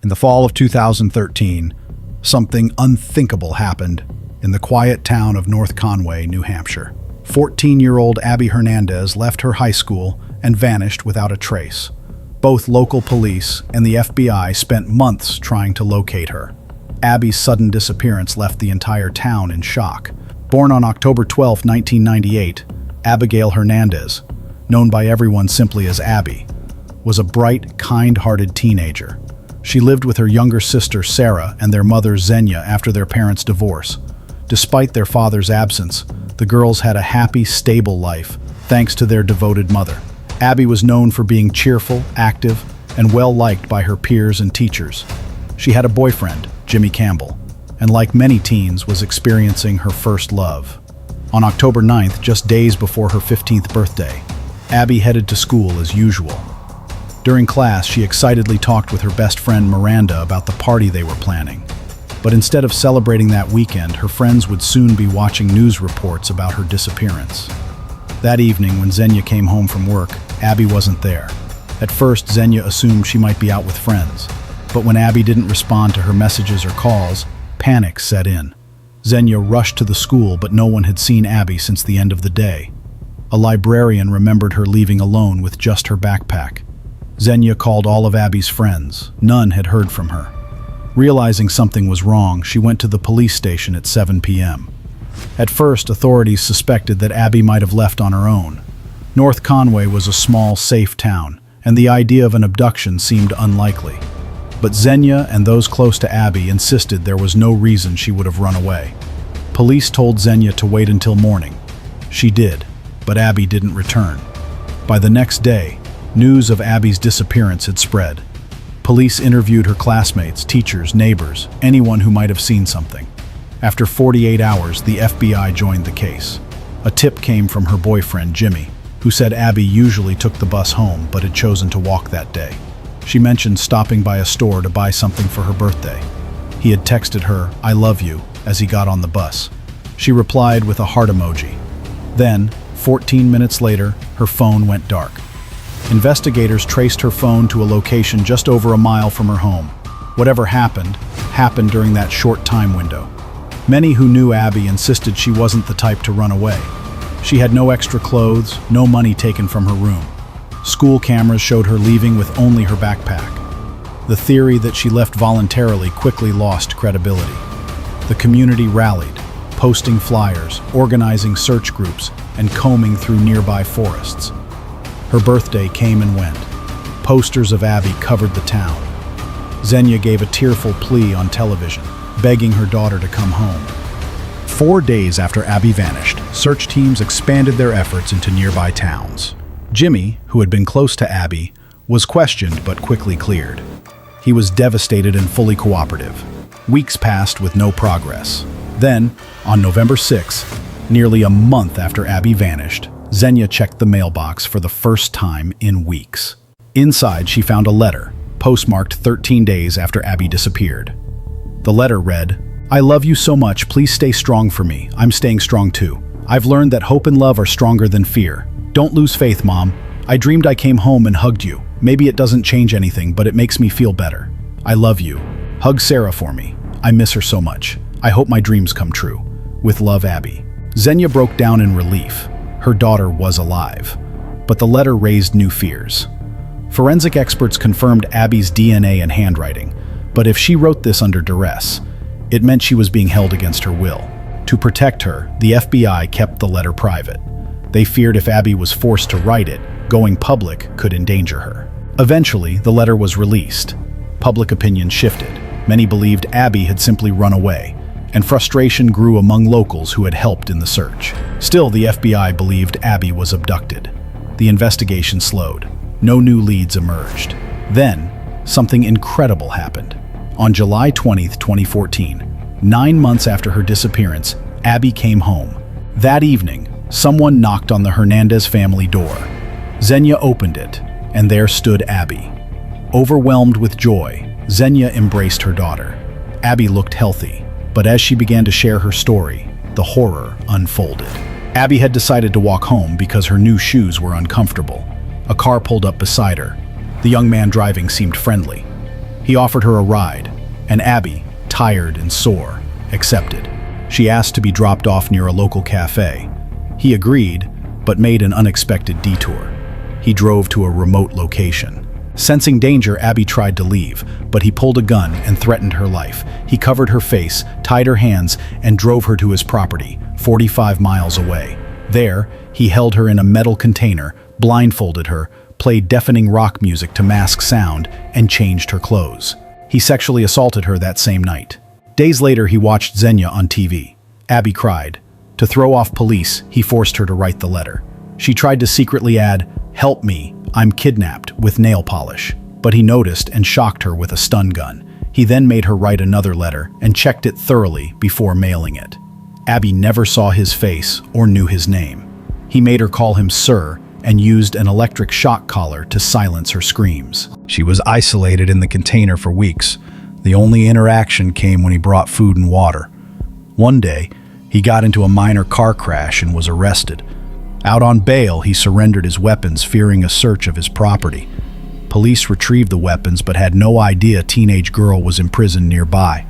In the fall of 2013, something unthinkable happened in the quiet town of North Conway, New Hampshire. 14-year-old Abby Hernandez left her high school and vanished without a trace. Both local police and the FBI spent months trying to locate her. Abby's sudden disappearance left the entire town in shock. Born on October 12, 1998, Abigail Hernandez, known by everyone simply as Abby, was a bright, kind-hearted teenager. She lived with her younger sister Sarah and their mother Xenia after their parents' divorce. Despite their father's absence, the girls had a happy, stable life, thanks to their devoted mother. Abby was known for being cheerful, active, and well-liked by her peers and teachers. She had a boyfriend, Jimmy Campbell, and like many teens, was experiencing her first love. On October 9th, just days before her 15th birthday, Abby headed to school as usual. During class, she excitedly talked with her best friend Miranda about the party they were planning. But instead of celebrating that weekend, her friends would soon be watching news reports about her disappearance. That evening, when Xenia came home from work, Abby wasn't there. At first, Xenia assumed she might be out with friends. But when Abby didn't respond to her messages or calls, panic set in. Xenia rushed to the school, but no one had seen Abby since the end of the day. A librarian remembered her leaving alone with just her backpack. Xenia called all of Abby's friends. None had heard from her. Realizing something was wrong, she went to the police station at 7 p.m. At first, authorities suspected that Abby might have left on her own. North Conway was a small, safe town, and the idea of an abduction seemed unlikely. But Xenia and those close to Abby insisted there was no reason she would have run away. Police told Xenia to wait until morning. She did, but Abby didn't return. By the next day, news of Abby's disappearance had spread. Police interviewed her classmates, teachers, neighbors, anyone who might have seen something. After 48 hours, the FBI joined the case. A tip came from her boyfriend, Jimmy, who said Abby usually took the bus home but had chosen to walk that day. She mentioned stopping by a store to buy something for her birthday. He had texted her, "I love you," as he got on the bus. She replied with a heart emoji. Then, 14 minutes later, her phone went dark. Investigators traced her phone to a location just over a mile from her home. Whatever happened during that short time window. Many who knew Abby insisted she wasn't the type to run away. She had no extra clothes, no money taken from her room. School cameras showed her leaving with only her backpack. The theory that she left voluntarily quickly lost credibility. The community rallied, posting flyers, organizing search groups, and combing through nearby forests. Her birthday came and went. Posters of Abby covered the town. Xenia gave a tearful plea on television, begging her daughter to come home. 4 days after Abby vanished, search teams expanded their efforts into nearby towns. Jimmy, who had been close to Abby, was questioned but quickly cleared. He was devastated and fully cooperative. Weeks passed with no progress. Then, on November 6, nearly a month after Abby vanished, Xenia checked the mailbox for the first time in weeks. Inside, she found a letter, postmarked 13 days after Abby disappeared. The letter read, "I love you so much, please stay strong for me. I'm staying strong too. I've learned that hope and love are stronger than fear. Don't lose faith, Mom. I dreamed I came home and hugged you. Maybe it doesn't change anything, but it makes me feel better. I love you. Hug Sarah for me. I miss her so much. I hope my dreams come true. With love, Abby." Xenia broke down in relief. Her daughter was alive. But the letter raised new fears. Forensic experts confirmed Abby's DNA and handwriting, but if she wrote this under duress, it meant she was being held against her will. To protect her, the FBI kept the letter private. They feared if Abby was forced to write it, going public could endanger her. Eventually, the letter was released. Public opinion shifted. Many believed Abby had simply run away, and frustration grew among locals who had helped in the search. Still, the FBI believed Abby was abducted. The investigation slowed. No new leads emerged. Then, something incredible happened. On July 20, 2014, 9 months after her disappearance, Abby came home. That evening, someone knocked on the Hernandez family door. Xenia opened it, and there stood Abby. Overwhelmed with joy, Xenia embraced her daughter. Abby looked healthy, but as she began to share her story, the horror unfolded. Abby had decided to walk home because her new shoes were uncomfortable. A car pulled up beside her. The young man driving seemed friendly. He offered her a ride, and Abby, tired and sore, accepted. She asked to be dropped off near a local cafe. He agreed, but made an unexpected detour. He drove to a remote location. Sensing danger, Abby tried to leave, but he pulled a gun and threatened her life. He covered her face, tied her hands, and drove her to his property, 45 miles away. There, he held her in a metal container, blindfolded her, played deafening rock music to mask sound, and changed her clothes. He sexually assaulted her that same night. Days later, he watched Xenia on TV. Abby cried. To throw off police, he forced her to write the letter. She tried to secretly add, "Help me, I'm kidnapped," with nail polish. But he noticed and shocked her with a stun gun. He then made her write another letter and checked it thoroughly before mailing it. Abby never saw his face or knew his name. He made her call him sir and used an electric shock collar to silence her screams. She was isolated in the container for weeks. The only interaction came when he brought food and water. One day, he got into a minor car crash and was arrested. Out on bail, he surrendered his weapons, fearing a search of his property. Police retrieved the weapons but had no idea a teenage girl was imprisoned nearby.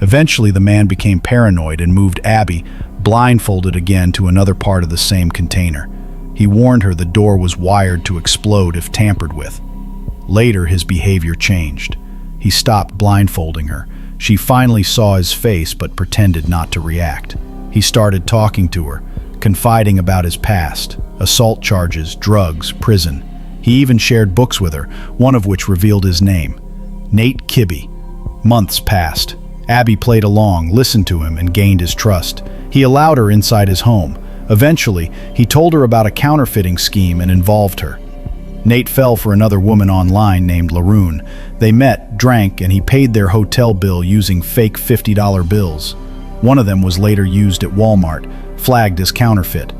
Eventually, the man became paranoid and moved Abby, blindfolded again, to another part of the same container. He warned her the door was wired to explode if tampered with. Later, his behavior changed. He stopped blindfolding her. She finally saw his face but pretended not to react. He started talking to her, confiding about his past, assault charges, drugs, prison. He even shared books with her, one of which revealed his name, Nate Kibbe. Months passed. Abby played along, listened to him, and gained his trust. He allowed her inside his home. Eventually, he told her about a counterfeiting scheme and involved her. Nate fell for another woman online named Laroon. They met, drank, and he paid their hotel bill using fake $50 bills. One of them was later used at Walmart, flagged as counterfeit.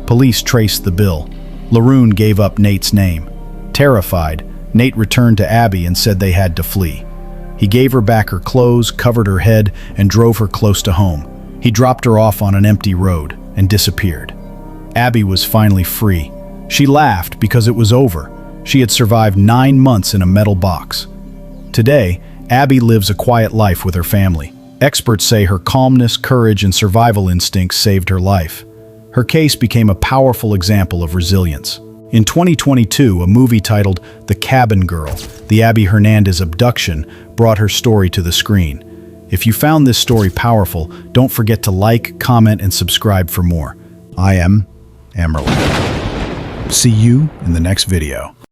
Police traced the bill. Laroon gave up Nate's name. Terrified, Nate returned to Abby and said they had to flee. He gave her back her clothes, covered her head, and drove her close to home. He dropped her off on an empty road and disappeared. Abby was finally free. She laughed because it was over. She had survived 9 months in a metal box. Today, Abby lives a quiet life with her family. Experts say her calmness, courage, and survival instincts saved her life. Her case became a powerful example of resilience. In 2022, a movie titled The Cabin Girl, the Abby Hernandez abduction, brought her story to the screen. If you found this story powerful, don't forget to like, comment, and subscribe for more. I am Amerlin. See you in the next video.